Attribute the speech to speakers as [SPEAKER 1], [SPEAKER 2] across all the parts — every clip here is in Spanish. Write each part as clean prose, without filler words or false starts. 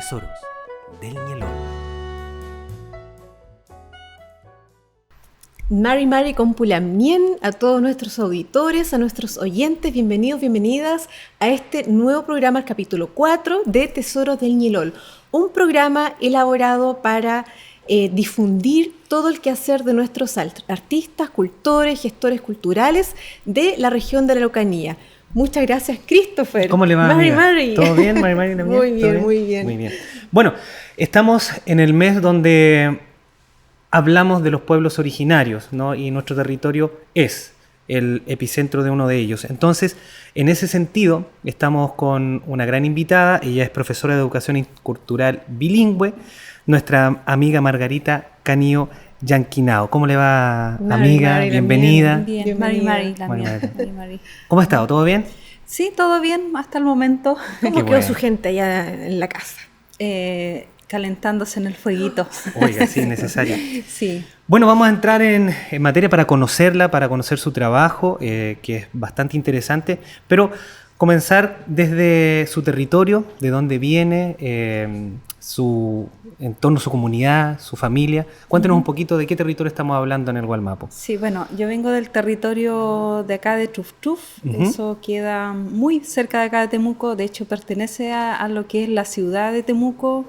[SPEAKER 1] Tesoros del Ñelol.
[SPEAKER 2] Mari Compulamien, a todos nuestros auditores, a nuestros oyentes, bienvenidos, bienvenidas a este nuevo programa, el capítulo 4 de Tesoros del Ñelol, un programa elaborado para difundir todo el quehacer de nuestros artistas, cultores, gestores culturales de la región de la Araucanía. Muchas gracias, Christopher.
[SPEAKER 3] ¿Cómo le va,
[SPEAKER 2] Mari?
[SPEAKER 3] ¿Todo bien, Mari también?
[SPEAKER 2] Muy bien, muy bien.
[SPEAKER 3] Muy bien. Bueno, estamos en el mes donde hablamos de los pueblos originarios, ¿no? Y nuestro territorio es el epicentro de uno de ellos. Entonces, en ese sentido, estamos con una gran invitada. Ella es profesora de educación cultural bilingüe, nuestra amiga Margarita Canio Yanquinao. ¿Cómo le va, amiga?
[SPEAKER 2] Mari,
[SPEAKER 3] Bienvenida.
[SPEAKER 4] Bien, Mari.
[SPEAKER 3] ¿Cómo ha estado? ¿Todo bien?
[SPEAKER 4] Sí, todo bien hasta el momento.
[SPEAKER 2] ¿Cómo
[SPEAKER 3] Qué
[SPEAKER 2] quedó
[SPEAKER 3] bueno.
[SPEAKER 2] su gente allá en la casa?
[SPEAKER 4] Calentándose en el fueguito.
[SPEAKER 3] Oiga, sí, necesario.
[SPEAKER 4] Sí.
[SPEAKER 3] Bueno, vamos a entrar en materia para conocerla, para conocer su trabajo, que es bastante interesante, pero comenzar desde su territorio, de dónde viene, su entorno, su comunidad, su familia. Cuéntenos un poquito de qué territorio estamos hablando en el Gualmapo.
[SPEAKER 4] Sí, bueno, yo vengo del territorio de acá de Truftuf. Eso queda muy cerca de acá de Temuco. De hecho, pertenece a lo que es la ciudad de Temuco.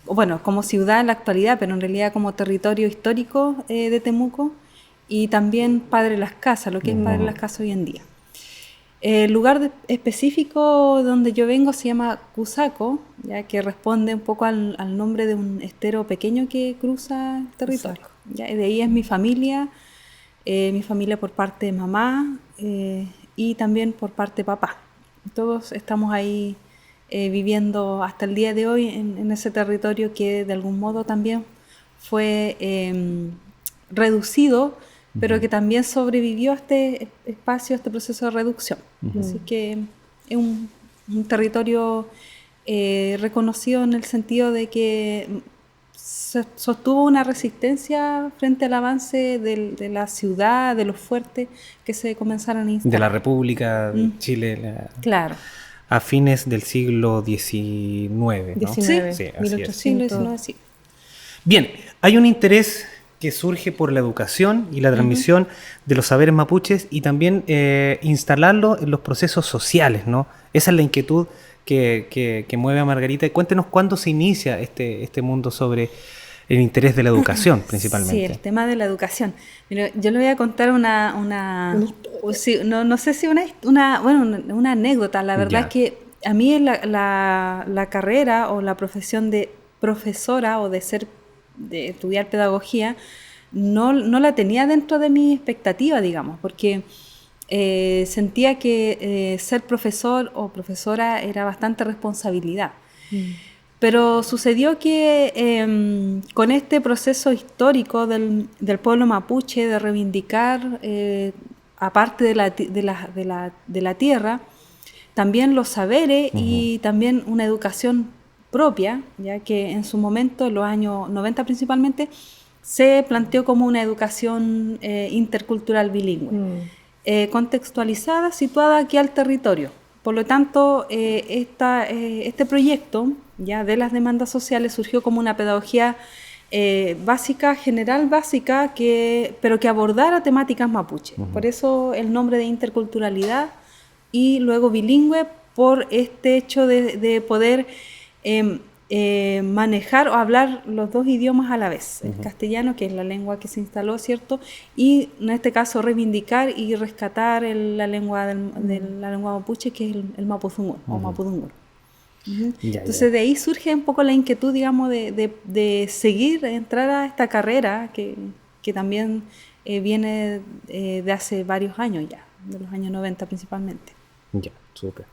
[SPEAKER 4] Bueno, como ciudad en la actualidad, pero en realidad como territorio histórico de Temuco. Y también Padre Las Casas, lo que es Padre Las Casas hoy en día. El lugar específico donde yo vengo se llama Cusaco, ya que responde un poco al nombre de un estero pequeño que cruza el territorio. ¿Ya? Y de ahí es mi familia por parte de mamá y también por parte de papá. Todos estamos ahí viviendo hasta el día de hoy en ese territorio que de algún modo también fue reducido, pero que también sobrevivió a este espacio, a este proceso de reducción. Así que es un territorio reconocido en el sentido de que sostuvo una resistencia frente al avance de la ciudad, de los fuertes que se comenzaron a instalar.
[SPEAKER 3] De la República de Chile.
[SPEAKER 4] Claro.
[SPEAKER 3] A fines del siglo XIX, ¿no?
[SPEAKER 2] 19,
[SPEAKER 3] Sí, así
[SPEAKER 2] 1800.
[SPEAKER 4] Sí.
[SPEAKER 3] Bien, hay un interés que surge por la educación y la transmisión de los saberes mapuches y también instalarlo en los procesos sociales, ¿no? Esa es la inquietud que mueve a Margarita. Cuéntenos cuándo se inicia este mundo sobre el interés de la educación, principalmente.
[SPEAKER 4] Sí, el tema de la educación. Mira, yo le voy a contar una anécdota. La verdad
[SPEAKER 3] Ya.
[SPEAKER 4] es que a mí la carrera o la profesión de profesora o de estudiar pedagogía no la tenía dentro de mi expectativa, digamos, porque sentía que ser profesor o profesora era bastante responsabilidad. Pero sucedió que con este proceso histórico del pueblo mapuche de reivindicar, aparte de la tierra, también los saberes y también una educación propia, ya que en su momento, en los años 90 principalmente, se planteó como una educación intercultural bilingüe, contextualizada, situada aquí al territorio. Por lo tanto, este proyecto ya de las demandas sociales surgió como una pedagogía general básica, pero que abordara temáticas mapuche. Por eso el nombre de interculturalidad y luego bilingüe, por este hecho de poder manejar o hablar los dos idiomas a la vez, el castellano, que es la lengua que se instaló, ¿cierto? Y en este caso reivindicar y rescatar la lengua la lengua mapuche, que es el mapudungun o mapudungun. Entonces de ahí surge un poco la inquietud, digamos, de seguir, entrar a esta carrera que también viene de hace varios años ya, de los años 90 principalmente.
[SPEAKER 3] Ya, súper.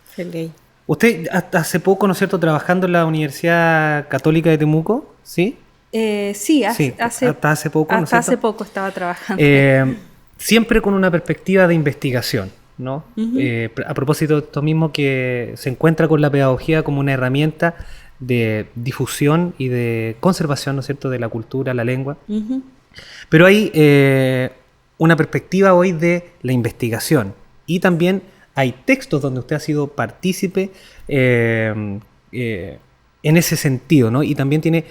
[SPEAKER 2] Feliz.
[SPEAKER 3] Usted hasta hace poco, ¿no es cierto?, trabajando en la Universidad Católica de Temuco, ¿sí?
[SPEAKER 4] Sí,
[SPEAKER 3] hasta hace poco, ¿no es
[SPEAKER 4] hasta hace
[SPEAKER 3] cierto?
[SPEAKER 4] poco estaba trabajando.
[SPEAKER 3] Siempre con una perspectiva de investigación, ¿no? A propósito de esto mismo, que se encuentra con la pedagogía como una herramienta de difusión y de conservación, ¿no es cierto?, de la cultura, la lengua. Pero hay una perspectiva hoy de la investigación y también hay textos donde usted ha sido partícipe en ese sentido, ¿no? Y también tiene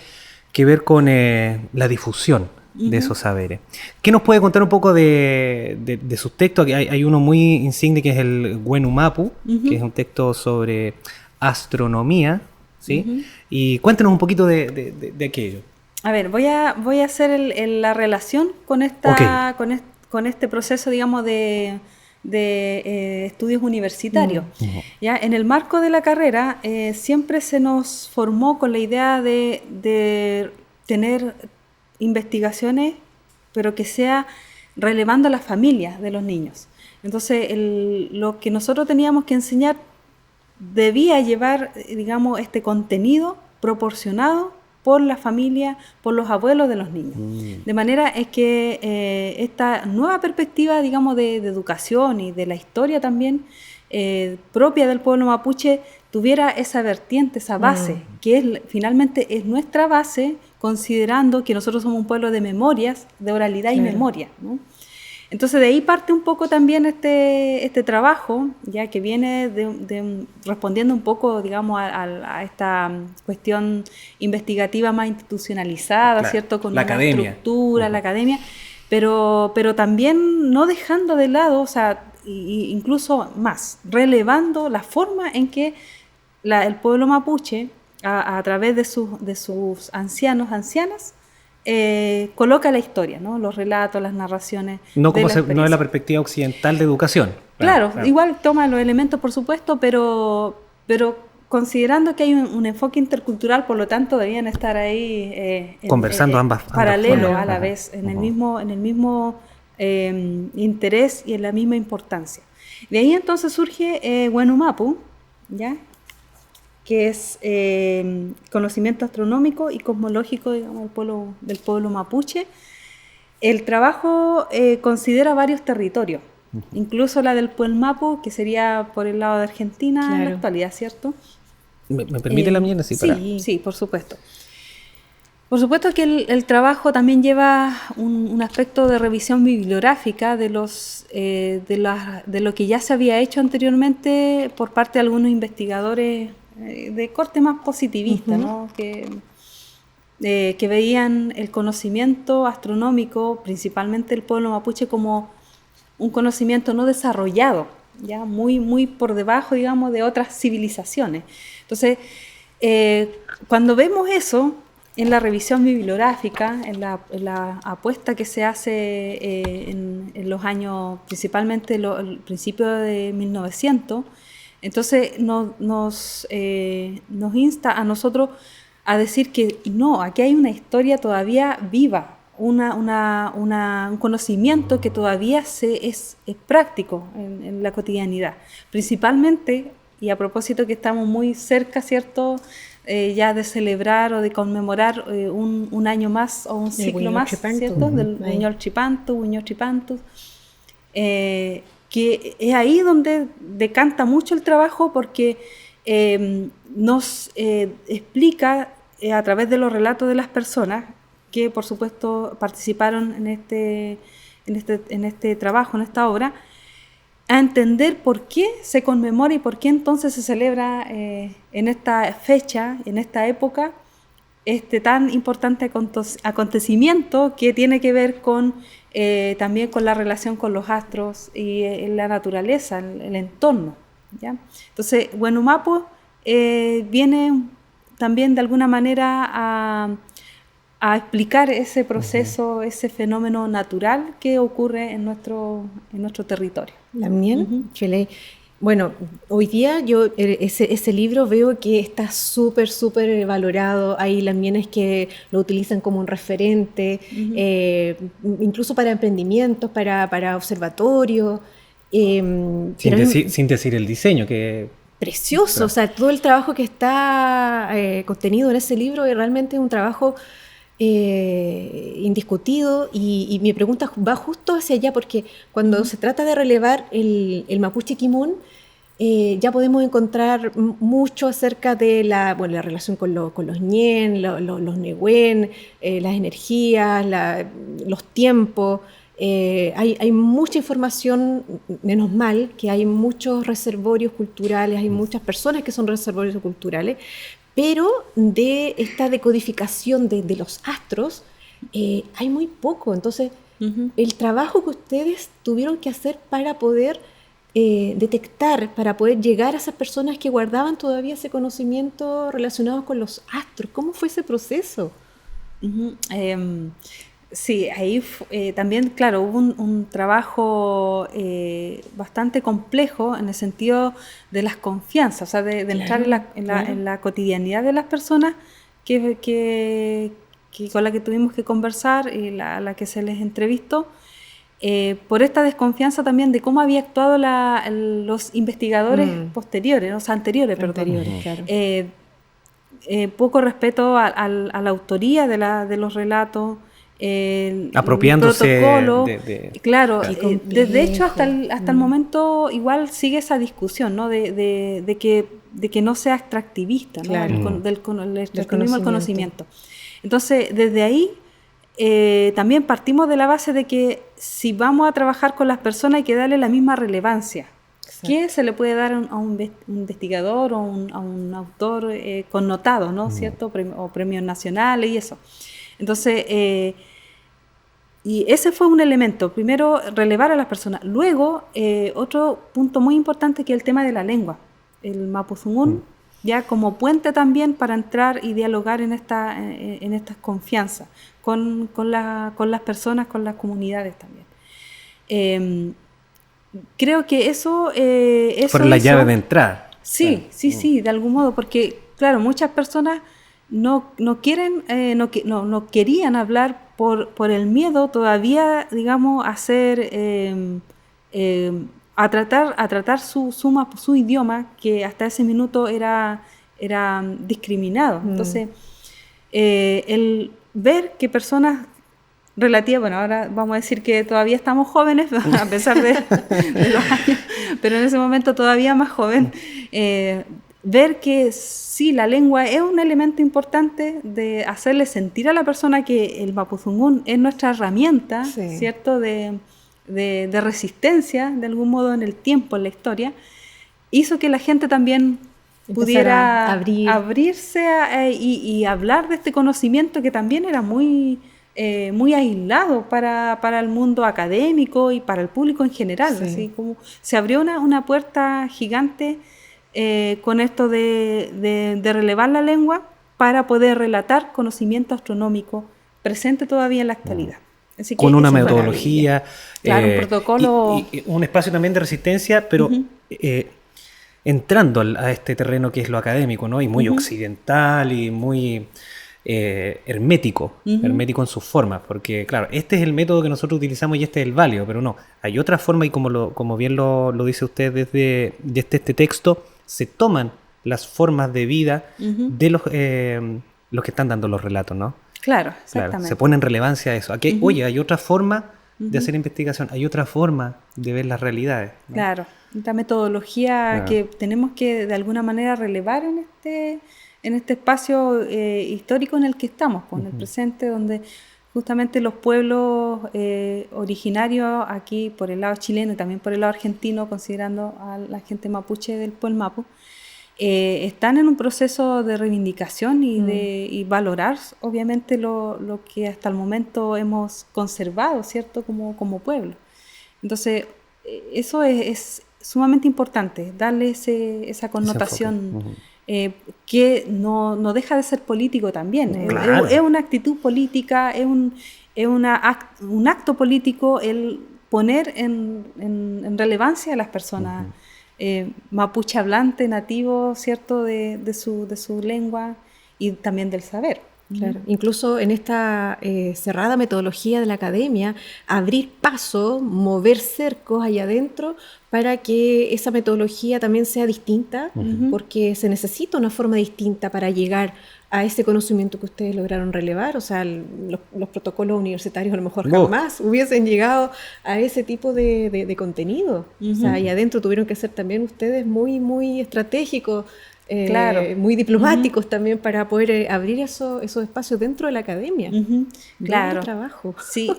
[SPEAKER 3] que ver con la difusión de esos saberes. ¿Qué nos puede contar un poco de sus textos? Hay uno muy insigne que es el Wenu Mapu, que es un texto sobre astronomía, ¿sí? Y cuéntenos un poquito de aquello.
[SPEAKER 4] A ver, voy a hacer la relación con con este proceso, digamos, de estudios universitarios. ¿Ya? En el marco de la carrera siempre se nos formó con la idea de tener investigaciones, pero que sea relevando a las familias de los niños. Entonces, lo que nosotros teníamos que enseñar debía llevar, digamos, este contenido proporcionado por la familia, por los abuelos de los niños. De manera es que esta nueva perspectiva, digamos, de educación y de la historia también propia del pueblo mapuche tuviera esa vertiente, esa base, que finalmente es nuestra base, considerando que nosotros somos un pueblo de memorias, de oralidad y memoria, ¿no? Entonces de ahí parte un poco también este trabajo, ya que viene respondiendo un poco, digamos, a esta cuestión investigativa más institucionalizada, claro, ¿cierto? Con
[SPEAKER 3] la
[SPEAKER 4] una
[SPEAKER 3] academia.
[SPEAKER 4] Estructura, la academia, pero también no dejando de lado, o sea, incluso más, relevando la forma en que el pueblo mapuche, a través de sus ancianos, ancianas, coloca la historia, ¿no? Los relatos, las narraciones.
[SPEAKER 3] No es la perspectiva occidental de educación.
[SPEAKER 4] Claro, igual toma los elementos, por supuesto, pero considerando que hay un enfoque intercultural, por lo tanto debían estar ahí
[SPEAKER 3] conversando ambas
[SPEAKER 4] paralelo
[SPEAKER 3] formas.
[SPEAKER 4] A la vez, en el mismo interés y en la misma importancia. De ahí entonces surge Wenu Mapu, ¿ya? Que es conocimiento astronómico y cosmológico, digamos, del pueblo mapuche. El trabajo considera varios territorios, incluso la del Puel Mapu, que sería por el lado de Argentina, claro, en la actualidad, ¿cierto?
[SPEAKER 3] ¿Me permite la mía?
[SPEAKER 4] Sí, por supuesto. Por supuesto que el trabajo también lleva un aspecto de revisión bibliográfica de lo que ya se había hecho anteriormente por parte de algunos investigadores de corte más positivista, ¿no? Que veían el conocimiento astronómico, principalmente el pueblo mapuche, como un conocimiento no desarrollado, ya muy por debajo, digamos, de otras civilizaciones. Entonces, cuando vemos eso en la revisión bibliográfica, en la apuesta que se hace en los años, principalmente el principio de 1900, entonces nos insta a nosotros a decir que no, aquí hay una historia todavía viva, un conocimiento que todavía es práctico en la cotidianidad. Principalmente, y a propósito que estamos muy cerca, ¿cierto?, ya de celebrar o de conmemorar un año más o un ciclo más, ¿cierto?, del Huñol Chipantu, que es ahí donde decanta mucho el trabajo, porque nos explica a través de los relatos de las personas que por supuesto participaron en este trabajo, en esta obra, a entender por qué se conmemora y por qué entonces se celebra en esta fecha, en esta época, este tan importante acontecimiento que tiene que ver con también con la relación con los astros y la naturaleza, el entorno, ¿ya? Entonces, Wenu Mapu viene también de alguna manera a explicar ese proceso, ese fenómeno natural que ocurre en nuestro territorio.
[SPEAKER 2] También, Chile. Bueno, hoy día yo ese libro veo que está súper valorado. Hay lamienes que lo utilizan como un referente, incluso para emprendimientos, para observatorios.
[SPEAKER 3] Sin decir el diseño, que
[SPEAKER 2] precioso. Claro. O sea, todo el trabajo que está contenido en ese libro es realmente un trabajo indiscutido, y mi pregunta va justo hacia allá, porque cuando se trata de relevar el mapuche kimun, ya podemos encontrar mucho acerca de la relación con los ñen, los nehuen, las energías, los tiempos. Hay mucha información, menos mal que hay muchos reservorios culturales, hay muchas personas que son reservorios culturales, pero de esta decodificación de los astros hay muy poco. Entonces, el trabajo que ustedes tuvieron que hacer para poder detectar, para poder llegar a esas personas que guardaban todavía ese conocimiento relacionado con los astros, ¿cómo fue ese proceso?
[SPEAKER 4] Sí, ahí también, claro, hubo un trabajo bastante complejo en el sentido de las confianzas, o sea, de entrar en la cotidianidad de las personas que con la que tuvimos que conversar y a la que se les entrevistó, por esta desconfianza también de cómo había actuado los investigadores posteriores, o sea, anteriores, perdón.
[SPEAKER 2] Claro.
[SPEAKER 4] Poco respeto a la autoría de los relatos,
[SPEAKER 3] apropiándose
[SPEAKER 4] el protocolo,
[SPEAKER 3] de
[SPEAKER 4] claro,
[SPEAKER 2] Qué
[SPEAKER 4] de hecho hasta
[SPEAKER 2] complejo.
[SPEAKER 4] el momento igual sigue esa discusión, ¿no? de que no sea extractivista, ¿no?
[SPEAKER 2] Claro.
[SPEAKER 4] El extractivismo del
[SPEAKER 2] conocimiento.
[SPEAKER 4] conocimiento. Entonces, desde ahí también partimos de la base de que si vamos a trabajar con las personas hay que darle la misma relevancia.
[SPEAKER 2] Exacto.
[SPEAKER 4] ¿Qué se le puede dar a un investigador o a un autor connotado, ¿no? ¿Cierto? O premios nacionales y eso. Entonces, y ese fue un elemento. Primero, relevar a las personas. Luego, otro punto muy importante que es el tema de la lengua. El Mapudungun, ya como puente también para entrar y dialogar en esta confianza con las personas, con las comunidades también. Creo que eso
[SPEAKER 3] por la
[SPEAKER 4] hizo-
[SPEAKER 3] llave de entrada.
[SPEAKER 4] Sí, sí, de algún modo, porque claro, muchas personas no quieren, no querían hablar por el miedo todavía, digamos, a tratar su idioma, que hasta ese minuto era discriminado. Entonces, el ver que personas relativas, bueno, ahora vamos a decir que todavía estamos jóvenes, a pesar de los años, pero en ese momento todavía más joven, ver que sí, la lengua es un elemento importante de hacerle sentir a la persona que el Mapudungun es nuestra herramienta,
[SPEAKER 2] Sí.
[SPEAKER 4] ¿cierto?, de resistencia, de algún modo, en el tiempo, en la historia, hizo que la gente también pudiera
[SPEAKER 2] Empezar a
[SPEAKER 4] abrirse y hablar de este conocimiento que también era muy aislado para el mundo académico y para el público en general.
[SPEAKER 2] Sí.
[SPEAKER 4] Así como se abrió una puerta gigante con esto de relevar la lengua para poder relatar conocimiento astronómico presente todavía en la actualidad. Así que
[SPEAKER 3] con una
[SPEAKER 4] eso fue
[SPEAKER 3] metodología,
[SPEAKER 4] claro, un protocolo.
[SPEAKER 3] y un espacio también de resistencia, pero entrando a este terreno que es lo académico, ¿no? Y muy occidental y muy hermético en sus formas, porque claro, este es el método que nosotros utilizamos y este es el válido, pero no, hay otra forma y como bien lo dice usted desde este texto, se toman las formas de vida de los que están dando los relatos, ¿no?
[SPEAKER 4] Claro,
[SPEAKER 3] Claro,
[SPEAKER 4] exactamente.
[SPEAKER 3] se pone en relevancia eso. Aquí, oye, hay otra forma de hacer investigación, hay otra forma de ver las realidades, ¿no?
[SPEAKER 4] Claro, esta metodología que tenemos que de alguna manera relevar en este espacio histórico en el que estamos, en el presente, donde justamente los pueblos originarios aquí por el lado chileno y también por el lado argentino, considerando a la gente mapuche del Pueblo Mapu, están en un proceso de reivindicación y valorar obviamente lo que hasta el momento hemos conservado, ¿cierto?, como pueblo. Entonces, eso es sumamente importante, darle esa connotación que no deja de ser político también.
[SPEAKER 3] Claro.
[SPEAKER 4] Es una actitud política, es un acto político el poner en relevancia a las personas mapuche hablante, nativo, ¿cierto?, de su lengua y también del saber.
[SPEAKER 2] Claro. Incluso en esta cerrada metodología de la academia, abrir paso, mover cercos allá adentro para que esa metodología también sea distinta, porque se necesita una forma distinta para llegar a ese conocimiento que ustedes lograron relevar. O sea, los protocolos universitarios a lo mejor jamás hubiesen llegado a ese tipo de contenido. O sea, allá adentro tuvieron que ser también ustedes muy, muy estratégicos,
[SPEAKER 4] claro,
[SPEAKER 2] muy diplomáticos también para poder abrir esos espacios dentro de la academia.
[SPEAKER 4] Claro.
[SPEAKER 2] Trabajo.
[SPEAKER 4] Sí,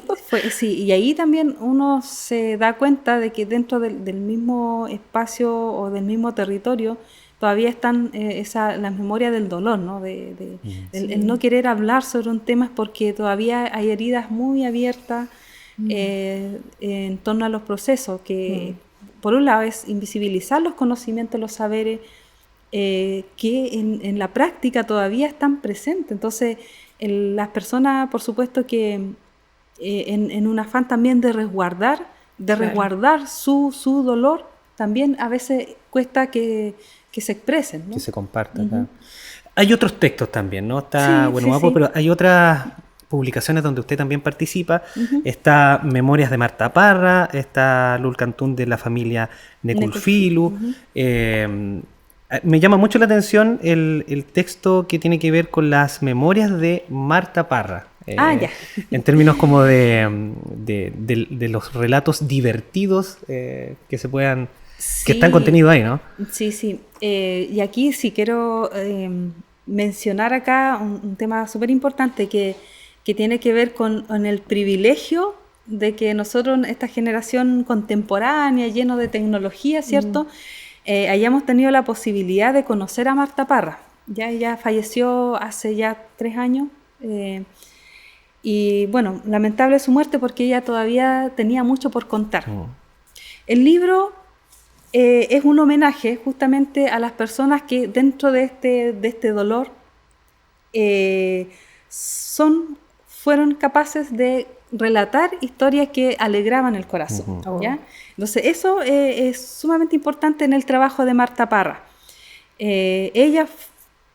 [SPEAKER 4] y ahí también uno se da cuenta de que dentro del mismo espacio o del mismo territorio todavía están las memorias del dolor, ¿no? El no querer hablar sobre un tema es porque todavía hay heridas muy abiertas en torno a los procesos, que por un lado es invisibilizar los conocimientos, los saberes, que en la práctica todavía están presentes. Entonces, las personas, por supuesto que en un afán también de resguardar su dolor, también a veces cuesta que se expresen, ¿no?
[SPEAKER 3] Que se compartan. Claro. Hay otros textos también, ¿no? Está
[SPEAKER 4] Sí,
[SPEAKER 3] Bueno,
[SPEAKER 4] sí.
[SPEAKER 3] pero hay otras publicaciones donde usted también participa. Está Memorias de Marta Parra, está Lulcantún de la familia Neculfilu. Me llama mucho la atención el texto que tiene que ver con las memorias de Marta Parra.
[SPEAKER 4] Ya.
[SPEAKER 3] En términos como de los relatos divertidos que se puedan, que están contenidos ahí, ¿no?
[SPEAKER 4] Sí. Y aquí sí quiero mencionar acá un tema súper importante que tiene que ver con el privilegio de que nosotros, esta generación contemporánea, lleno de tecnología, ¿cierto?, hayamos tenido la posibilidad de conocer a Marta Parra. Ya ella falleció hace ya 3 años. Y bueno, lamentable su muerte porque ella todavía tenía mucho por contar. El libro es un homenaje justamente a las personas que dentro de este dolor fueron capaces de relatar historias que alegraban el corazón. ¿Ya? Entonces eso es sumamente importante en el trabajo de Marta Parra.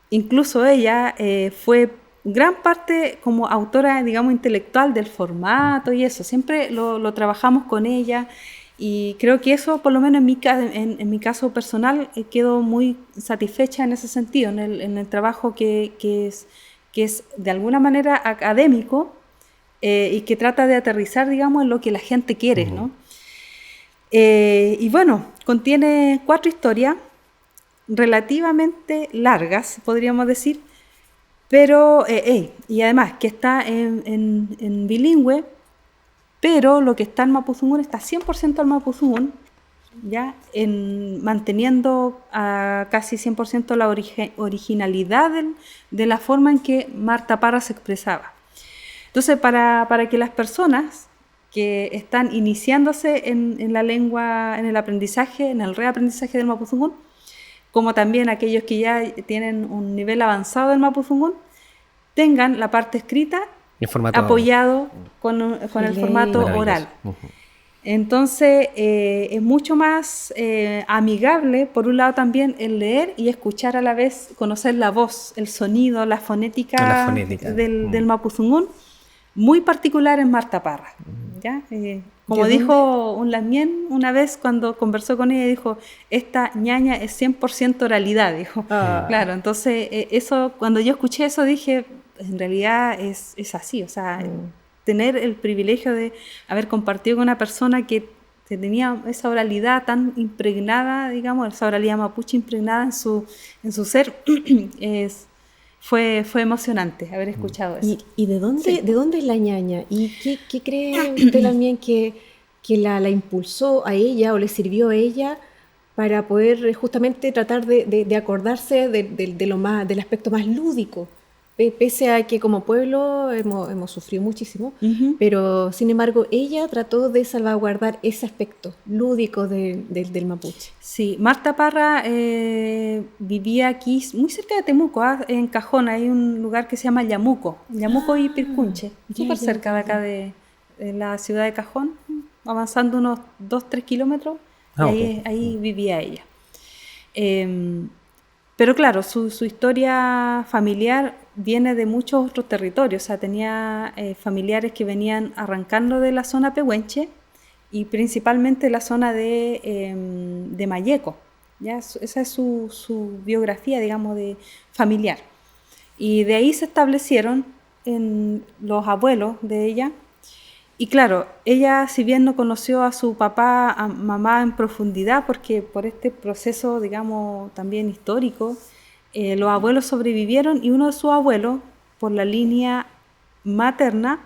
[SPEAKER 4] Incluso ella fue gran parte como autora, digamos, intelectual del formato y eso. Siempre lo trabajamos con ella y creo que eso, por lo menos en mi caso personal, quedo muy satisfecha en ese sentido, en el trabajo que es de alguna manera académico y que trata de aterrizar, digamos, en lo que la gente quiere, ¿no? Y bueno, contiene 4 historias relativamente largas, podríamos decir, pero, y además que está en bilingüe, pero lo que está en Mapudungun está 100% al Mapudungun, ¿ya? Manteniendo a casi 100% la originalidad de la forma en que Marta Parra se expresaba. Entonces, para que las personas que están iniciándose en la lengua, en el aprendizaje, en el reaprendizaje del Mapudungun, como también aquellos que ya tienen un nivel avanzado del Mapudungun, tengan la parte escrita apoyado con el formato oral. Entonces, es mucho más amigable, por un lado también, el leer y escuchar a la vez, conocer la voz, el sonido, la fonética del Mapudungun, muy particular en Marta Parra. ¿Ya? Como dijo un lamien una vez cuando conversó con ella, dijo, esta ñaña es 100% oralidad, dijo. Claro, entonces eso, cuando yo escuché eso dije, en realidad es así, o sea, tener el privilegio de haber compartido con una persona que tenía esa oralidad tan impregnada, digamos, esa oralidad mapuche impregnada en su ser, fue emocionante haber escuchado eso.
[SPEAKER 2] ¿Y de dónde es la ñaña? ¿Y qué cree usted también que la impulsó a ella o le sirvió a ella para poder justamente tratar de acordarse del aspecto más lúdico? Pese a que como pueblo hemos sufrido muchísimo, pero sin embargo ella trató de salvaguardar ese aspecto lúdico del mapuche.
[SPEAKER 4] Sí, Marta Parra vivía aquí muy cerca de Temuco, en Cajón, hay un lugar que se llama Yamuco y Pircunche, súper cerca de acá de la ciudad de Cajón, avanzando unos 2-3 kilómetros, y ahí vivía ella. Pero claro, su historia familiar viene de muchos otros territorios, o sea, tenía familiares que venían arrancando de la zona pehuenche y principalmente la zona de Mayeco, ¿ya? Esa es su biografía, digamos, de familiar. Y de ahí se establecieron los abuelos de ella. Y claro, ella, si bien no conoció a su papá, a mamá en profundidad, porque por este proceso, digamos, también histórico, los abuelos sobrevivieron y uno de sus abuelos, por la línea materna,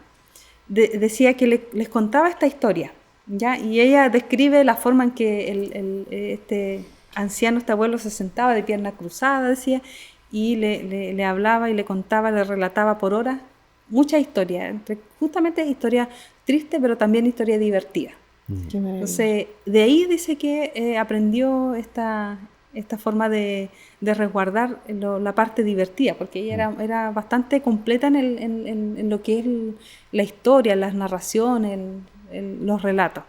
[SPEAKER 4] decía que les contaba esta historia, ¿ya? Y ella describe la forma en que anciano, este abuelo se sentaba de pierna cruzada, decía, y le hablaba y le contaba, le relataba por horas muchas historias, justamente historias tristes, pero también historias divertidas.
[SPEAKER 2] Qué maravilla.
[SPEAKER 4] Entonces, de ahí dice que aprendió esta forma de resguardar la parte divertida, porque ella era bastante completa en lo que es la historia, las narraciones, los relatos.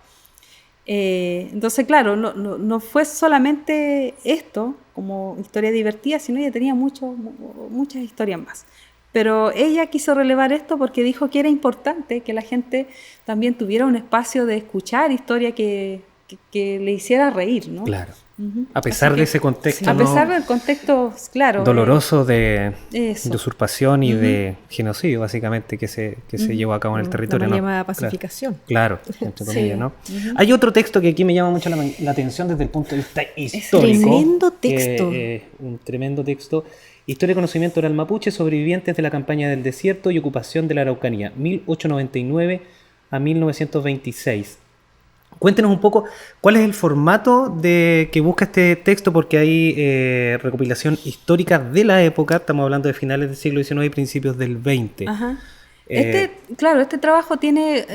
[SPEAKER 4] Entonces, claro, no fue solamente esto como historia divertida, sino ella tenía muchas historias más. Pero ella quiso relevar esto porque dijo que era importante que la gente también tuviera un espacio de escuchar historia que le hiciera reír, ¿no?
[SPEAKER 3] Claro.
[SPEAKER 4] Ujú.
[SPEAKER 3] A pesar de ese contexto,
[SPEAKER 4] A
[SPEAKER 3] ¿no?
[SPEAKER 4] pesar del contexto, claro.
[SPEAKER 3] doloroso de
[SPEAKER 4] Eso.
[SPEAKER 3] usurpación y de genocidio, básicamente, que se llevó a cabo en el territorio,
[SPEAKER 2] La mal
[SPEAKER 3] ¿no?
[SPEAKER 2] llamada pacificación.
[SPEAKER 3] Claro, entre comillas,
[SPEAKER 4] Sí.
[SPEAKER 3] ¿no? Hay otro texto que aquí me llama mucho la atención desde el punto de vista histórico.
[SPEAKER 2] tremendo texto.
[SPEAKER 3] Un tremendo texto. Historia y conocimiento oral mapuche, sobrevivientes de la campaña del desierto y ocupación de la Araucanía, 1899 a 1926. Cuéntenos un poco cuál es el formato que busca este texto, porque hay recopilación histórica de la época, estamos hablando de finales del siglo XIX y principios del XX.
[SPEAKER 4] Ajá. Este trabajo tiene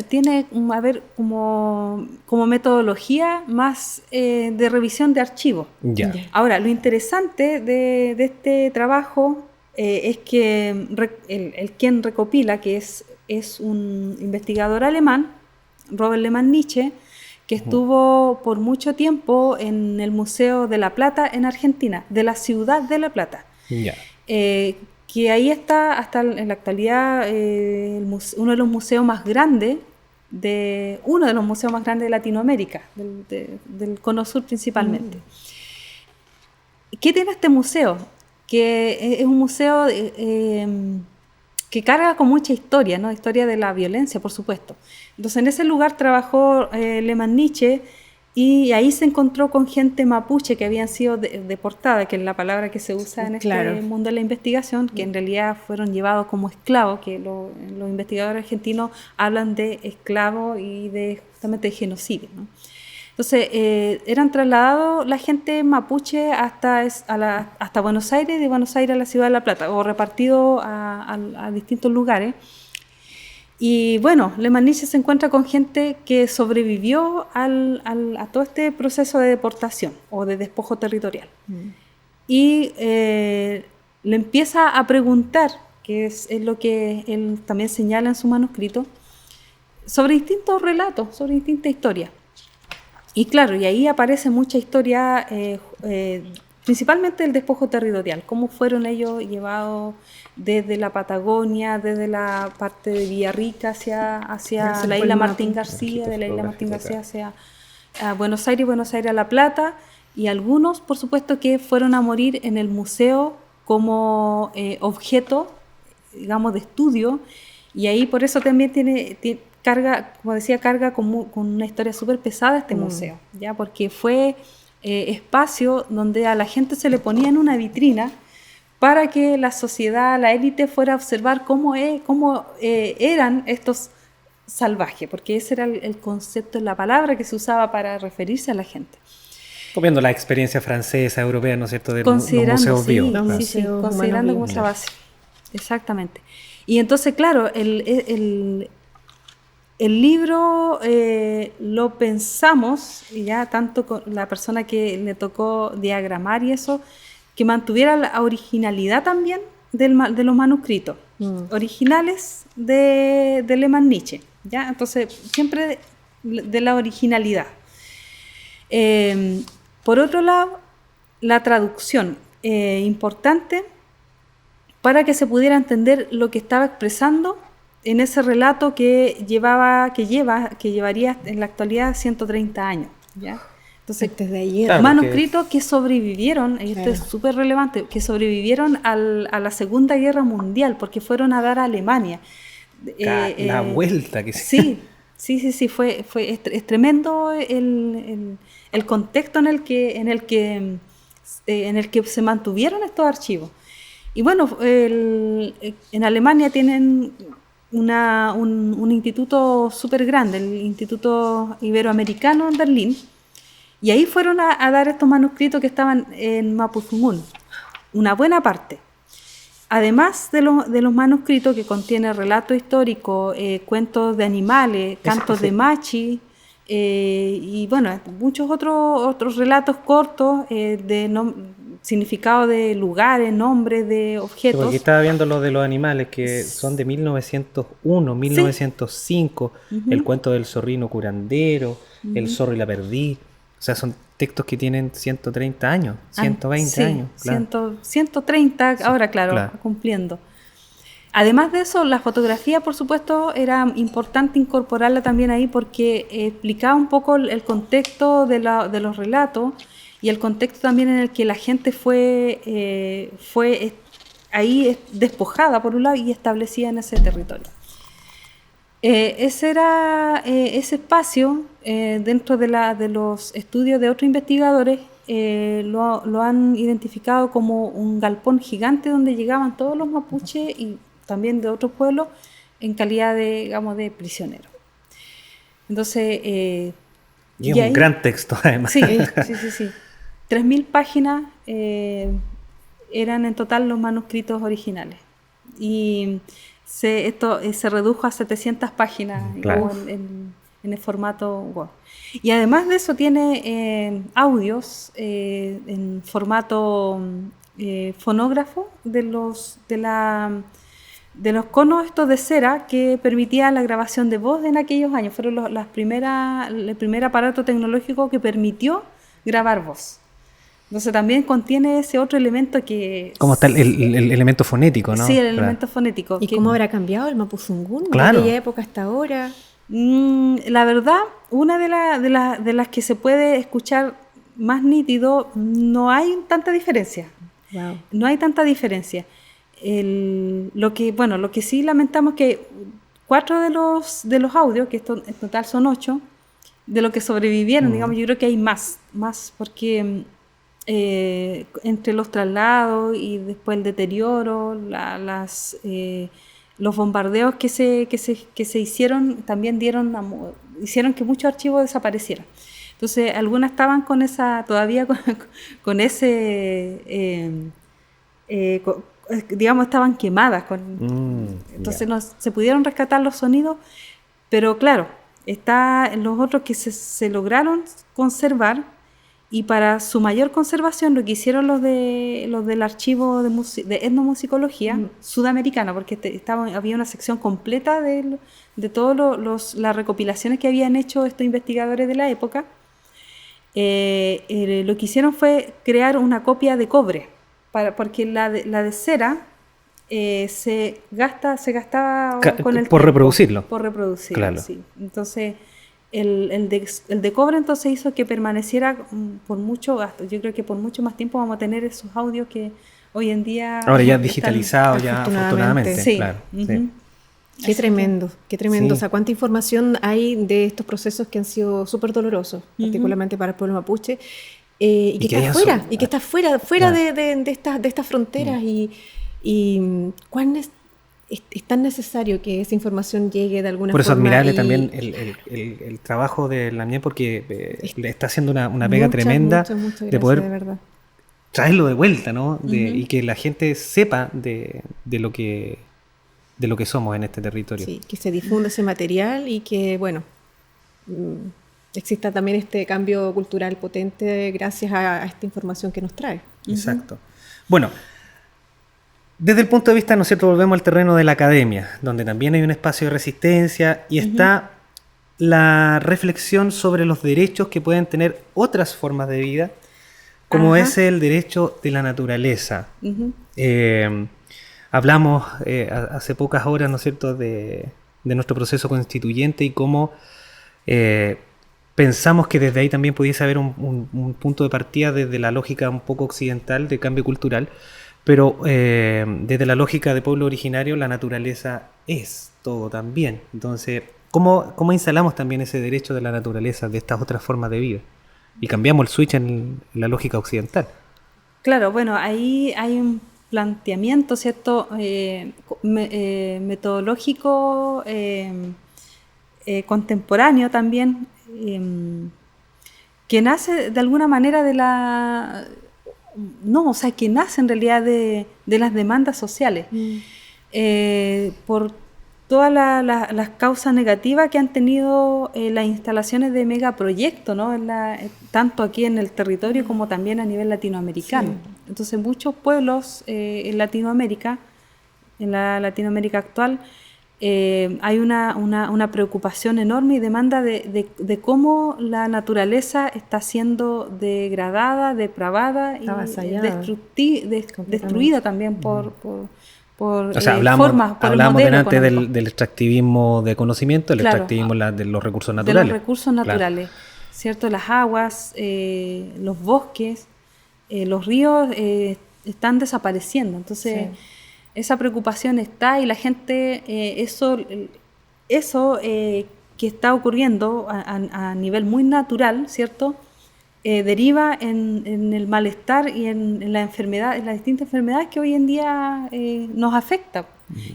[SPEAKER 4] a ver, como metodología más de revisión de archivos.
[SPEAKER 3] Ya.
[SPEAKER 4] Ahora, lo interesante de este trabajo es que quien recopila, que es un investigador alemán, Robert Lehmann-Nietzsche, que estuvo por mucho tiempo en el Museo de La Plata en Argentina, de la ciudad de La Plata.
[SPEAKER 3] Ya.
[SPEAKER 4] Que ahí está hasta en la actualidad uno de los museos más grandes de Latinoamérica, del Cono Sur principalmente. ¿Qué tiene este museo? Que es un museo que carga con mucha historia, ¿no? Historia de la violencia, por supuesto. Entonces, en ese lugar trabajó Lehmann-Nietzsche y ahí se encontró con gente mapuche que habían sido deportada, que es la palabra que se usa en este mundo de la investigación, que en realidad fueron llevados como esclavos, que los investigadores argentinos hablan de esclavos y justamente de genocidio, ¿no? Entonces, eran trasladados la gente mapuche hasta Buenos Aires, y de Buenos Aires a la ciudad de La Plata, o repartidos a distintos lugares. Y bueno, Lehmann-Nietzsche se encuentra con gente que sobrevivió a todo este proceso de deportación o de despojo territorial. Y le empieza a preguntar, que es lo que él también señala en su manuscrito, sobre distintos relatos, sobre distintas historias. Y claro, y ahí aparece mucha historia, principalmente el despojo territorial, cómo fueron ellos llevados desde la Patagonia, desde la parte de Villarrica hacia la isla Martín García, de la isla Martín García hacia Buenos Aires a La Plata, y algunos, por supuesto, que fueron a morir en el museo como objeto, digamos, de estudio, y ahí por eso también carga, como decía, con una historia súper pesada este museo, ¿ya? Porque fue espacio donde a la gente se le ponía en una vitrina para que la sociedad, la élite, fuera a observar cómo eran estos salvajes, porque ese era el concepto, la palabra que se usaba para referirse a la gente.
[SPEAKER 3] Copiando la experiencia francesa, europea, ¿no es cierto?, de los museos vivos.
[SPEAKER 4] Sí, considerando como esa base. Exactamente. Y entonces, claro, el libro lo pensamos, ya tanto con la persona que le tocó diagramar y eso, que mantuviera la originalidad también de los manuscritos originales de Lehmann-Nietzsche, ¿ya? Entonces, siempre de la originalidad. Por otro lado, la traducción, importante para que se pudiera entender lo que estaba expresando en ese relato que llevaría en la actualidad 130 años, ¿ya? Entonces,
[SPEAKER 2] desde ayer.
[SPEAKER 3] Claro,
[SPEAKER 4] manuscritos que sobrevivieron, y esto es súper relevante, que sobrevivieron a la Segunda Guerra Mundial, porque fueron a dar a Alemania.
[SPEAKER 3] La vuelta que se...
[SPEAKER 4] Sí, es tremendo el contexto en el que se mantuvieron estos archivos. Y bueno, en Alemania tienen un instituto súper grande, el Instituto Iberoamericano en Berlín, Y ahí fueron a dar estos manuscritos que estaban en Mapudungun, una buena parte. Además de los manuscritos que contienen relato histórico, cuentos de animales, cantos de machi, y bueno, muchos otros relatos cortos significado de lugares, nombres de
[SPEAKER 3] Sí,
[SPEAKER 4] objetos.
[SPEAKER 3] porque estaba viendo lo de los animales que son de 1901, 1905, el cuento del zorrino curandero, el zorro y la perdiz. O sea, son textos que tienen 130 años, 120
[SPEAKER 4] Sí,
[SPEAKER 3] años. Claro.
[SPEAKER 4] 130, ahora claro,
[SPEAKER 3] claro.
[SPEAKER 4] cumpliendo. Además de eso, la fotografía, por supuesto, era importante incorporarla también ahí porque explicaba un poco el contexto de los relatos y el contexto también en el que la gente fue ahí despojada, por un lado, y establecida en ese territorio. Ese espacio, dentro de los estudios de otros investigadores, lo han identificado como un galpón gigante donde llegaban todos los mapuches y también de otros pueblos en calidad de, digamos, de prisioneros. Entonces,
[SPEAKER 3] Y es un gran texto, además.
[SPEAKER 4] Sí. 3.000 páginas eran en total los manuscritos originales. Y esto se redujo a 700 páginas,
[SPEAKER 3] Claro.
[SPEAKER 4] en el formato Word. Y además de eso tiene audios en formato fonógrafo de los conos estos de cera que permitían la grabación de voz en aquellos años. Fueron el primer aparato tecnológico que permitió grabar voz. Entonces también contiene ese otro elemento que...
[SPEAKER 3] Como está el elemento fonético, ¿no?
[SPEAKER 4] Sí, el
[SPEAKER 3] Claro.
[SPEAKER 4] elemento fonético.
[SPEAKER 2] ¿Y cómo habrá cambiado el Mapudungun
[SPEAKER 3] Claro.
[SPEAKER 2] de aquella época hasta ahora?
[SPEAKER 4] La verdad, una de las que se puede escuchar más nítido, no hay tanta diferencia.
[SPEAKER 2] Wow.
[SPEAKER 4] No hay tanta diferencia. Lo que sí lamentamos que 4 de los audios, que en total son 8, de lo que sobrevivieron, digamos, yo creo que hay más porque entre los traslados y después el deterioro, los bombardeos que se hicieron también hicieron que muchos archivos desaparecieran. Entonces, algunas estaban todavía con ese, digamos, estaban quemadas. Entonces, no se pudieron rescatar los sonidos, pero claro, los otros que se lograron conservar. Y para su mayor conservación, lo que hicieron los del archivo de etnomusicología sudamericana, porque había una sección completa de todas las recopilaciones que habían hecho estos investigadores de la época, lo que hicieron fue crear una copia de cobre, porque la de cera se gastaba con el
[SPEAKER 3] por
[SPEAKER 4] tiempo,
[SPEAKER 3] reproducirlo.
[SPEAKER 4] Por reproducirlo,
[SPEAKER 3] Claro.
[SPEAKER 4] sí. Entonces... El de cobre entonces hizo que permaneciera por mucho gasto. Yo creo que por mucho más tiempo vamos a tener esos audios que hoy en día...
[SPEAKER 3] Ahora ya
[SPEAKER 4] están-
[SPEAKER 3] digitalizado, ya afortunadamente.
[SPEAKER 4] Sí.
[SPEAKER 3] Claro.
[SPEAKER 4] Ujú.
[SPEAKER 3] Sí.
[SPEAKER 2] Qué tremendo, qué tremendo.
[SPEAKER 3] Sí.
[SPEAKER 2] O sea, cuánta información hay de estos procesos que han sido súper dolorosos, particularmente para el pueblo mapuche, y que
[SPEAKER 3] que
[SPEAKER 2] está
[SPEAKER 3] hayan
[SPEAKER 2] fuera,
[SPEAKER 3] so-
[SPEAKER 2] y que está fuera
[SPEAKER 3] Claro.
[SPEAKER 2] de estas fronteras. Y cuán es tan necesario que esa información llegue de alguna
[SPEAKER 3] Por eso
[SPEAKER 2] forma.
[SPEAKER 3] admirable
[SPEAKER 2] y
[SPEAKER 3] también el trabajo de Lamien, porque le está haciendo una pega tremenda
[SPEAKER 2] muchas
[SPEAKER 3] de
[SPEAKER 2] gracias,
[SPEAKER 3] poder
[SPEAKER 2] de verdad.
[SPEAKER 3] traerlo de vuelta, ¿no? Y que la gente sepa de lo que somos en este territorio.
[SPEAKER 2] Sí, que se difunda ese material y que, bueno, exista también este cambio cultural potente gracias a esta información que nos trae.
[SPEAKER 3] Exacto. Bueno, desde el punto de vista, ¿no es cierto?, volvemos al terreno de la academia, donde también hay un espacio de resistencia y está la reflexión sobre los derechos que pueden tener otras formas de vida, como
[SPEAKER 4] Ajá.
[SPEAKER 3] es el derecho de la naturaleza.
[SPEAKER 4] Ujú.
[SPEAKER 3] Hablamos hace pocas horas, ¿no es cierto?, de nuestro proceso constituyente y cómo pensamos que desde ahí también pudiese haber un punto de partida desde la lógica un poco occidental de cambio cultural, pero desde la lógica de pueblo originario la naturaleza es todo también. Entonces, ¿cómo instalamos también ese derecho de la naturaleza, de estas otras formas de vida? Y cambiamos el switch en la lógica occidental.
[SPEAKER 4] Claro, bueno, ahí hay un planteamiento, ¿cierto? Metodológico, contemporáneo también, que nace de alguna manera de la... No, o sea, que nace en realidad de las demandas sociales, por todas las causas negativas que han tenido las instalaciones de megaproyectos, ¿no? Tanto aquí en el territorio como también a nivel latinoamericano. Sí. Entonces, muchos pueblos en Latinoamérica, en la Latinoamérica actual, hay una preocupación enorme y demanda de cómo la naturaleza está siendo degradada, depravada y destruida también por
[SPEAKER 3] o sea, hablamos delante del extractivismo de conocimiento, el extractivismo de los recursos naturales.
[SPEAKER 4] De los recursos naturales, ¿cierto? Las aguas, los bosques, los ríos están desapareciendo. Entonces, esa preocupación está y la gente, eso que está ocurriendo a nivel muy natural, ¿cierto? Deriva en el malestar y en la enfermedad, en las distintas enfermedades que hoy en día nos afectan.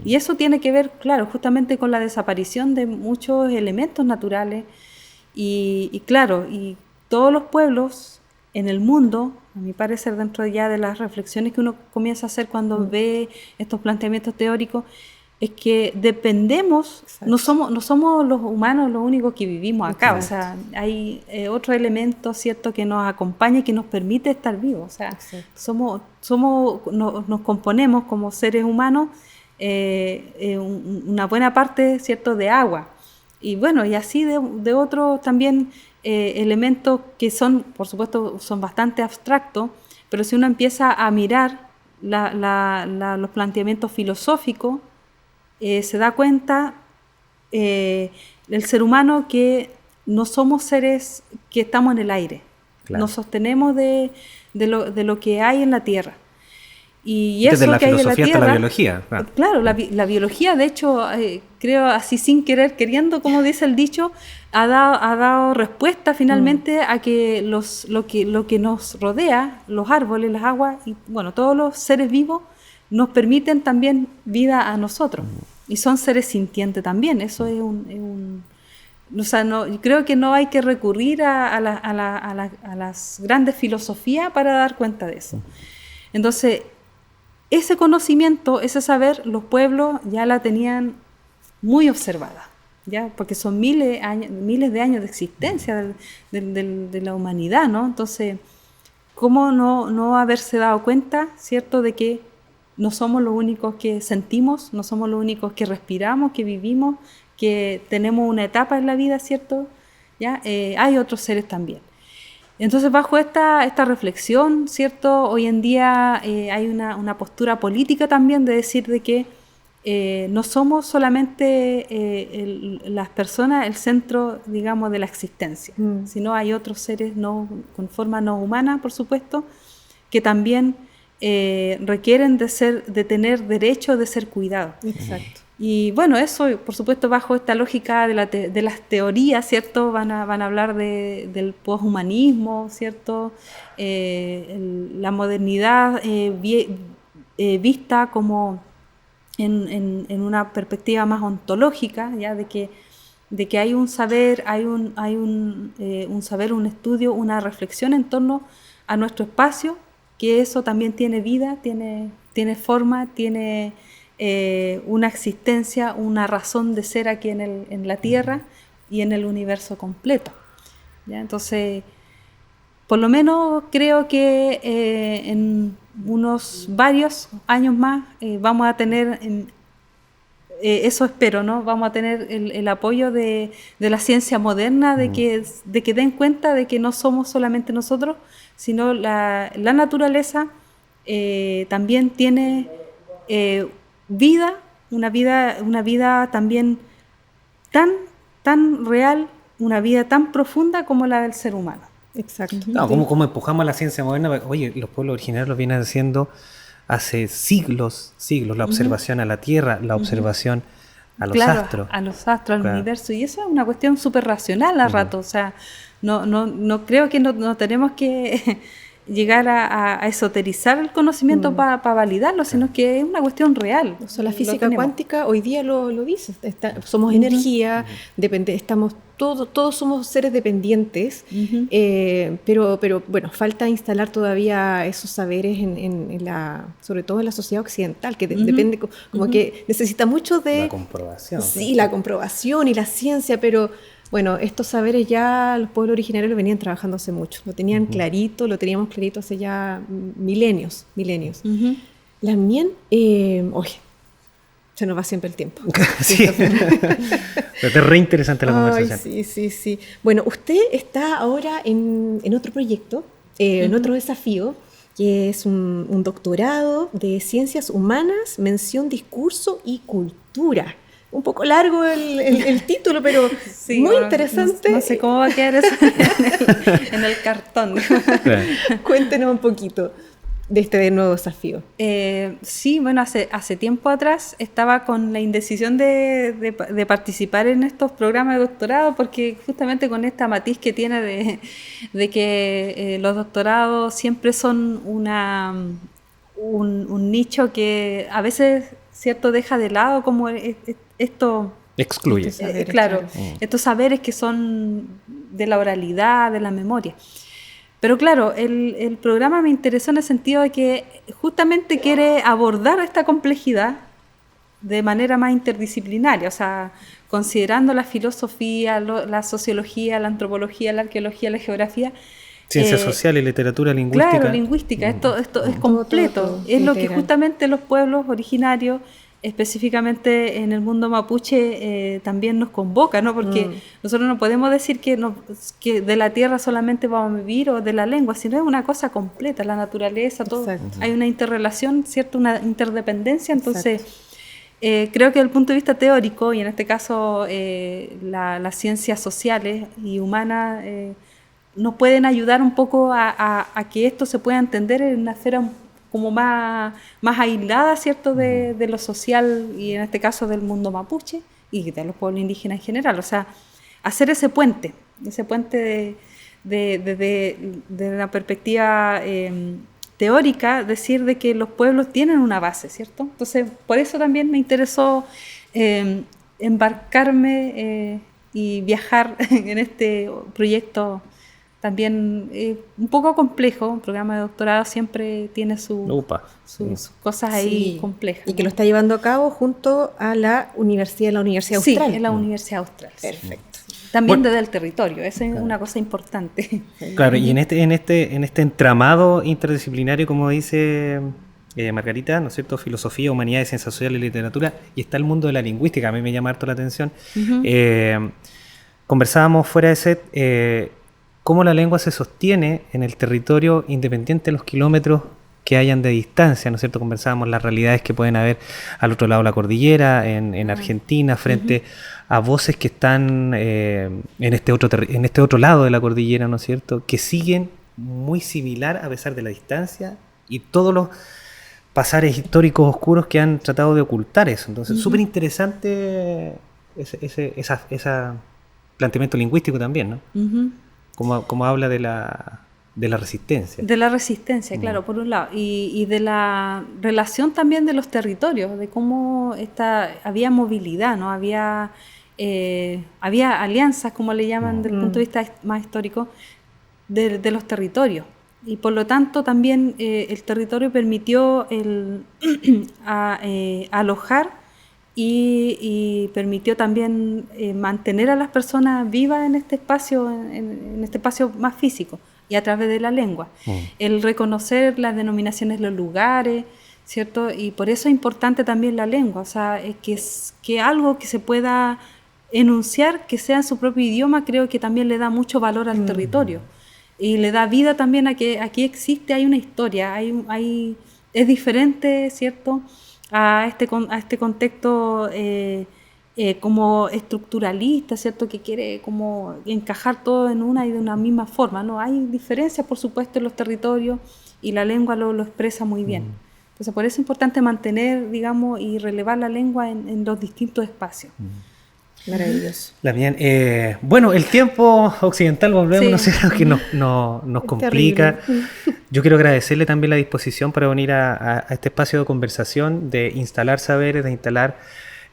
[SPEAKER 4] Y eso tiene que ver, claro, justamente con la desaparición de muchos elementos naturales. Y claro, y todos los pueblos en el mundo, a mi parecer, dentro ya de las reflexiones que uno comienza a hacer cuando ve estos planteamientos teóricos, es que dependemos, no somos los humanos los únicos que vivimos acá. O sea, hay otro elemento, ¿cierto?, que nos acompaña y que nos permite estar vivos. O sea, nos componemos como seres humanos una buena parte, ¿cierto?, de agua. Y bueno, y así de otros también elementos que son, por supuesto, son bastante abstractos, pero si uno empieza a mirar los planteamientos filosóficos, se da cuenta el ser humano que no somos seres que estamos en el aire. Claro. Nos sostenemos de lo que hay en la Tierra. Y eso
[SPEAKER 3] desde la
[SPEAKER 4] que hay en la
[SPEAKER 3] filosofía
[SPEAKER 4] Tierra,
[SPEAKER 3] hasta la biología.
[SPEAKER 4] Claro, la biología, de hecho, creo así sin querer, queriendo, como dice el dicho, ha dado respuesta finalmente a que lo que nos rodea, los árboles, las aguas y bueno, todos los seres vivos nos permiten también vida a nosotros. Y son seres sintientes también. Eso es o sea, creo que no hay que recurrir a las grandes filosofías para dar cuenta de eso. Entonces, ese conocimiento, ese saber, los pueblos ya la tenían muy observada, ¿ya? Porque son miles de años de existencia de la humanidad, ¿no? Entonces, ¿cómo no haberse dado cuenta, ¿cierto?, de que no somos los únicos que sentimos, no somos los únicos que respiramos, que vivimos, que tenemos una etapa en la vida, ¿cierto? ¿Ya? Hay otros seres también. Entonces, bajo esta reflexión, ¿cierto?, hoy en día hay una postura política también de decir de que no somos solamente las personas el centro, digamos, de la existencia, sino hay otros seres con forma no humana, por supuesto, que también requieren de tener derecho de ser cuidados.
[SPEAKER 2] Exacto.
[SPEAKER 4] Y bueno, eso, por supuesto, bajo esta lógica de las teorías, ¿cierto? Van a hablar del poshumanismo, ¿cierto? La modernidad vista como en una perspectiva más ontológica, ¿ya? De que hay un saber, hay un saber, un estudio, una reflexión en torno a nuestro espacio, que eso también tiene vida, tiene forma, tiene una existencia, una razón de ser aquí en la Tierra y en el universo completo, ¿ya? Entonces, por lo menos creo que en unos varios años más vamos a tener, eso espero, ¿no? Vamos a tener el apoyo de la ciencia moderna, de que den cuenta de que no somos solamente nosotros, sino la naturaleza también tiene vida, una vida también tan real, una vida tan profunda como la del ser humano.
[SPEAKER 2] Exacto.
[SPEAKER 3] No, ¿cómo empujamos a la ciencia moderna? Oye, los pueblos originarios lo vienen haciendo hace siglos, la observación a la Tierra, la observación a los astros.
[SPEAKER 4] A los astros, al universo. Y eso es una cuestión súper racional a rato. O sea, no creo que no tenemos que llegar a esoterizar el conocimiento para validarlo, sino que es una cuestión real.
[SPEAKER 2] O sea, la
[SPEAKER 4] Lo
[SPEAKER 2] física
[SPEAKER 4] tenemos.
[SPEAKER 2] cuántica hoy día lo dice. Somos energía, todos somos seres dependientes, pero bueno, falta instalar todavía esos saberes sobre todo en la sociedad occidental, que depende, como que necesita mucho de...
[SPEAKER 3] La comprobación.
[SPEAKER 2] Sí, la comprobación y la ciencia, pero bueno, estos saberes ya los pueblos originarios lo venían trabajando hace mucho, lo tenían clarito, lo teníamos clarito hace ya milenios. La mien, oye, se nos va siempre el tiempo.
[SPEAKER 3] Sí. Pero es re interesante la conversación.
[SPEAKER 2] Ay, sí. Bueno, usted está ahora en otro proyecto, en otro desafío, que es un doctorado de Ciencias Humanas, mención Discurso y Cultura. Un poco largo el título, pero
[SPEAKER 4] Sí,
[SPEAKER 2] muy
[SPEAKER 4] bueno,
[SPEAKER 2] interesante.
[SPEAKER 4] No sé cómo va a quedar eso en el cartón.
[SPEAKER 3] Claro.
[SPEAKER 2] Cuéntenos un poquito de este nuevo desafío.
[SPEAKER 4] Sí, bueno, hace tiempo atrás estaba con la indecisión de participar en estos programas de doctorado, porque justamente con esta matiz que tiene de que los doctorados siempre son un nicho que a veces, cierto, deja de lado como esto...
[SPEAKER 3] Excluye.
[SPEAKER 2] Saberes,
[SPEAKER 4] claro,
[SPEAKER 2] claro.
[SPEAKER 4] estos saberes que son de la oralidad, de la memoria. Pero claro, el programa me interesó en el sentido de que justamente quiere abordar esta complejidad de manera más interdisciplinaria, o sea, considerando la filosofía, la sociología, la antropología, la arqueología, la geografía.
[SPEAKER 3] Ciencias sociales, literatura, lingüística.
[SPEAKER 4] Claro, lingüística, esto es completo.
[SPEAKER 2] todo,
[SPEAKER 4] Es lo que
[SPEAKER 2] integral.
[SPEAKER 4] justamente los pueblos originarios, específicamente en el mundo mapuche, también nos convoca, ¿no? Porque nosotros no podemos decir que de la tierra solamente vamos a vivir o de la lengua, sino es una cosa completa, la naturaleza, todo.
[SPEAKER 2] Exacto.
[SPEAKER 4] Hay una interrelación, ¿cierto? Una interdependencia, entonces... creo que desde el punto de vista teórico, y en este caso las ciencias sociales y humanas nos pueden ayudar un poco a que esto se pueda entender en una esfera como más aislada, ¿cierto?, de lo social y en este caso del mundo mapuche y de los pueblos indígenas en general. O sea, hacer ese puente de la perspectiva teórica, decir de que los pueblos tienen una base, ¿cierto? Entonces, por eso también me interesó embarcarme y viajar en este proyecto también un poco complejo. Un programa de doctorado siempre tiene sus cosas ahí
[SPEAKER 2] Sí.
[SPEAKER 4] complejas.
[SPEAKER 2] Y que lo está llevando a cabo junto a la Universidad
[SPEAKER 4] Sí,
[SPEAKER 2] Austral.
[SPEAKER 4] en la Universidad Austral. Sí.
[SPEAKER 2] Perfecto.
[SPEAKER 4] También
[SPEAKER 3] Bueno.
[SPEAKER 4] desde el territorio, esa es una cosa importante.
[SPEAKER 3] Claro, y en este entramado interdisciplinario, como dice Margarita, ¿no es cierto? Filosofía, humanidades, ciencias sociales y literatura, y está el mundo de la lingüística, a mí me llama harto la atención. Conversábamos fuera de set cómo la lengua se sostiene en el territorio independiente de los kilómetros que hayan de distancia, ¿no es cierto? Conversábamos las realidades que pueden haber al otro lado de la cordillera, en Argentina, frente a voces que están en este otro lado de la cordillera, ¿no es cierto? Que siguen muy similar a pesar de la distancia y todos los pasares históricos oscuros que han tratado de ocultar eso. Entonces, súper interesante ese planteamiento lingüístico también, ¿no? Como habla de la resistencia.
[SPEAKER 4] De la resistencia, claro, por un lado, y de la relación también de los territorios, de cómo había movilidad, ¿no? Había alianzas, como le llaman desde el punto de vista más histórico, de los territorios. Y por lo tanto también el territorio permitió alojar y permitió también mantener a las personas vivas en este espacio, en este espacio más físico, y a través de la lengua. El reconocer las denominaciones de los lugares, ¿cierto? Y por eso es importante también la lengua, o sea, que algo que se pueda enunciar, que sea en su propio idioma, creo que también le da mucho valor al territorio. Y le da vida también a que aquí existe, hay una historia, es diferente, ¿cierto?, a este contexto como estructuralista, ¿cierto?, que quiere como encajar todo en una y de una misma forma, ¿no? Hay diferencias, por supuesto, en los territorios y la lengua lo expresa muy bien. Entonces, por eso es importante mantener, digamos, y relevar la lengua en los distintos espacios.
[SPEAKER 2] Maravilloso.
[SPEAKER 3] También, bueno, el tiempo occidental, volvemos,
[SPEAKER 4] Sí.
[SPEAKER 3] ¿no es cierto? Que nos complica.
[SPEAKER 2] terrible.
[SPEAKER 3] Yo quiero agradecerle también la disposición para venir a este espacio de conversación, de instalar saberes, de instalar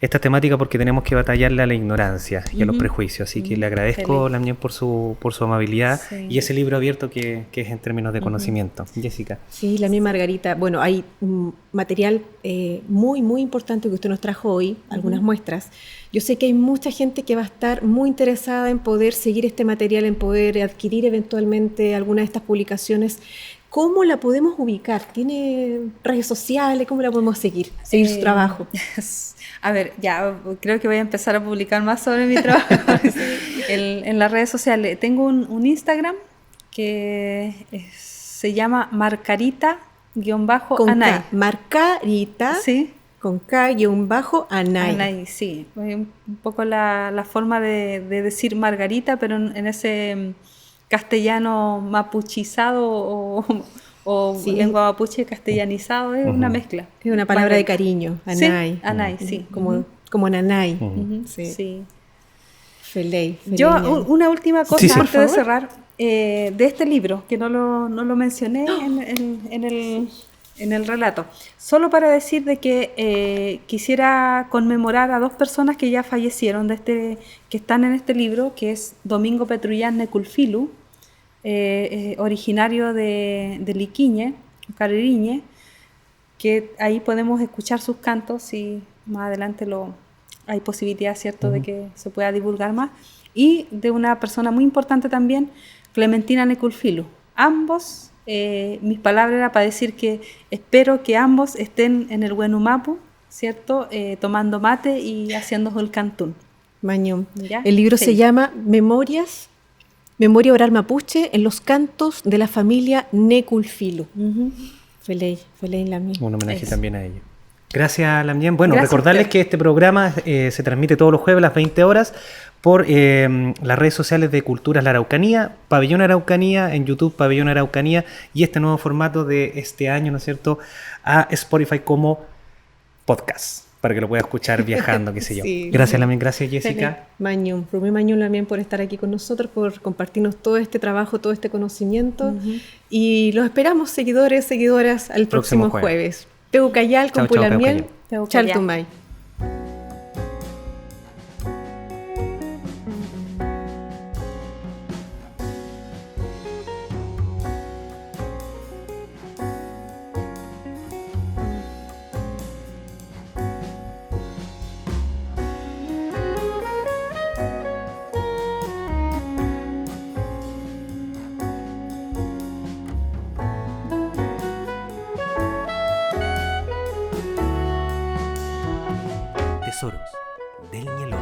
[SPEAKER 3] esta temática, porque tenemos que batallarle a la ignorancia y a los prejuicios. Así que le agradezco,
[SPEAKER 4] Feliz.
[SPEAKER 3] Lamien, por su amabilidad
[SPEAKER 4] Sí.
[SPEAKER 3] y ese libro abierto que es en términos de conocimiento. Jessica.
[SPEAKER 2] Sí, la misma Margarita. Bueno, hay material muy, muy importante que usted nos trajo hoy, algunas muestras. Yo sé que hay mucha gente que va a estar muy interesada en poder seguir este material, en poder adquirir eventualmente alguna de estas publicaciones. ¿Cómo la podemos ubicar? ¿Tiene redes sociales? ¿Cómo la podemos seguir? Seguir su trabajo.
[SPEAKER 4] A ver, ya creo que voy a empezar a publicar más sobre mi trabajo en las redes sociales. Tengo un Instagram que se llama
[SPEAKER 2] Con
[SPEAKER 4] Marcarita-Anay.
[SPEAKER 2] K. Margarita.
[SPEAKER 4] Sí,
[SPEAKER 2] Con K-Anay.
[SPEAKER 4] Anay, sí. Un poco la forma de decir Margarita, pero en ese castellano mapuchizado o
[SPEAKER 2] Sí.
[SPEAKER 4] lengua mapuche castellanizado, es una mezcla.
[SPEAKER 2] Es una palabra de
[SPEAKER 4] Margarita.
[SPEAKER 2] cariño,
[SPEAKER 4] Sí,
[SPEAKER 2] Anay.
[SPEAKER 4] Anay, sí.
[SPEAKER 2] Como Nanay.
[SPEAKER 4] Ujú,
[SPEAKER 2] Sí.
[SPEAKER 4] sí.
[SPEAKER 2] Feley.
[SPEAKER 4] Yo, una última cosa
[SPEAKER 3] Sí, sí.
[SPEAKER 4] antes
[SPEAKER 2] Por
[SPEAKER 4] de
[SPEAKER 2] favor.
[SPEAKER 4] cerrar, de este libro, que no lo mencioné en el relato, solo para decir de que quisiera conmemorar a dos personas que ya fallecieron, que están en este libro, que es Domingo Petrullán Neculfilu, originario de Liquiñe, Caririñe, que ahí podemos escuchar sus cantos y más adelante hay posibilidad, ¿cierto?, de que se pueda divulgar más. Y de una persona muy importante también, Clementina Neculfilu. Ambos, mis palabras eran para decir que espero que ambos estén en el Huenumapu, ¿cierto?, tomando mate y haciendo el cantún.
[SPEAKER 2] Mañón.
[SPEAKER 4] ¿Ya?
[SPEAKER 2] El libro
[SPEAKER 4] Sí.
[SPEAKER 2] se llama Memoria Oral Mapuche en los cantos de la familia Neculfilu. Feley Lamien.
[SPEAKER 3] Un homenaje
[SPEAKER 4] Eso.
[SPEAKER 3] también a ella. Gracias, Lamien. Bueno,
[SPEAKER 4] Gracias a
[SPEAKER 3] recordarles
[SPEAKER 4] usted.
[SPEAKER 3] que este programa se transmite todos los jueves a las 20 horas por las redes sociales de Culturas La Araucanía, Pabellón Araucanía, en YouTube Pabellón Araucanía, y este nuevo formato de este año, ¿no es cierto?, a Spotify como podcast, para que lo pueda escuchar viajando, qué sé yo.
[SPEAKER 2] Sí.
[SPEAKER 3] Gracias, Lamien. Gracias, Jessica.
[SPEAKER 2] Mañón, Rubén Mañón Lamien, por estar aquí con nosotros, por compartirnos todo este trabajo, todo este conocimiento. Y los esperamos, seguidoras, al próximo jueves. Peucayal con
[SPEAKER 3] Chao, chao,
[SPEAKER 2] Pulamiel,
[SPEAKER 4] Peucayal.
[SPEAKER 2] Chaltumay.
[SPEAKER 1] Tesoros del Ñelol.